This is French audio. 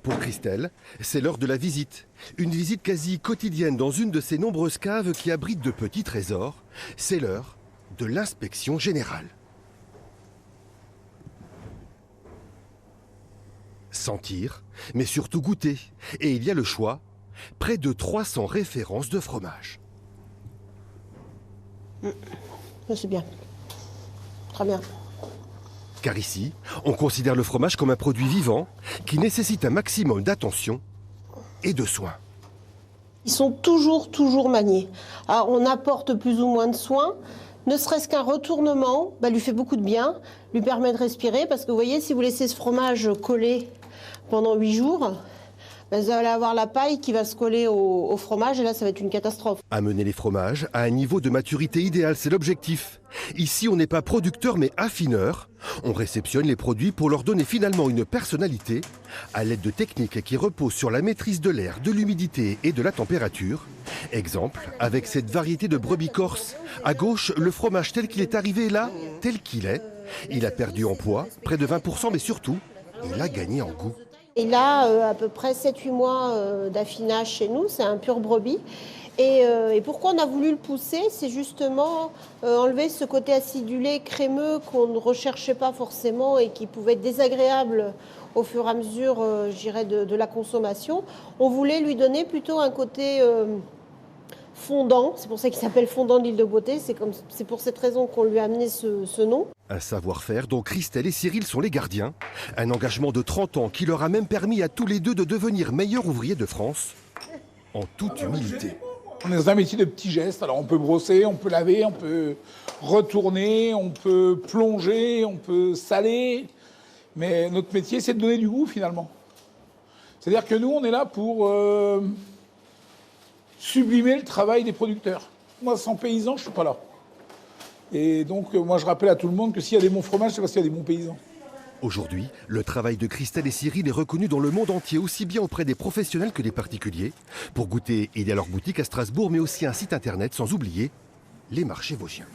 Pour Christelle, c'est l'heure de la visite. Une visite quasi quotidienne dans une de ces nombreuses caves qui abritent de petits trésors. C'est l'heure de l'inspection générale. Sentir, mais surtout goûter. Et il y a le choix, près de 300 références de fromage. C'est bien. Très bien. Car ici, on considère le fromage comme un produit vivant qui nécessite un maximum d'attention et de soins. Ils sont toujours maniés. Alors, on apporte plus ou moins de soins. Ne serait-ce qu'un retournement lui fait beaucoup de bien, lui permet de respirer. Parce que vous voyez, si vous laissez ce fromage coller pendant 8 jours, vous allez avoir la paille qui va se coller au fromage et là, ça va être une catastrophe. Amener les fromages à un niveau de maturité idéal, c'est l'objectif. Ici, on n'est pas producteur, mais affineur. On réceptionne les produits pour leur donner finalement une personnalité à l'aide de techniques qui reposent sur la maîtrise de l'air, de l'humidité et de la température. Exemple, avec cette variété de brebis corse. À gauche, le fromage tel qu'il est arrivé là, tel qu'il est. Il a perdu en poids, près de 20%, mais surtout, il a gagné en goût. Il a à peu près 7-8 mois d'affinage chez nous, c'est un pur brebis. Et pourquoi on a voulu le pousser, c'est justement enlever ce côté acidulé, crémeux qu'on ne recherchait pas forcément et qui pouvait être désagréable au fur et à mesure, je dirais, de la consommation. On voulait lui donner plutôt un côté fondant, c'est pour ça qu'il s'appelle fondant de l'île de Beauté, c'est pour cette raison qu'on lui a amené ce nom. Un savoir-faire dont Christelle et Cyril sont les gardiens. Un engagement de 30 ans qui leur a même permis à tous les deux de devenir meilleurs ouvriers de France, en toute humilité. On est dans un métier de petits gestes. Alors on peut brosser, on peut laver, on peut retourner, on peut plonger, on peut saler. Mais notre métier, c'est de donner du goût finalement. C'est-à-dire que nous, on est là pour sublimer le travail des producteurs. Moi, sans paysans, je ne suis pas là. Et donc, moi, je rappelle à tout le monde que s'il y a des bons fromages, c'est parce qu'il y a des bons paysans. Aujourd'hui, le travail de Christelle et Cyril est reconnu dans le monde entier, aussi bien auprès des professionnels que des particuliers. Pour goûter, il y a leur boutique à Strasbourg, mais aussi un site internet, sans oublier les marchés vosgiens.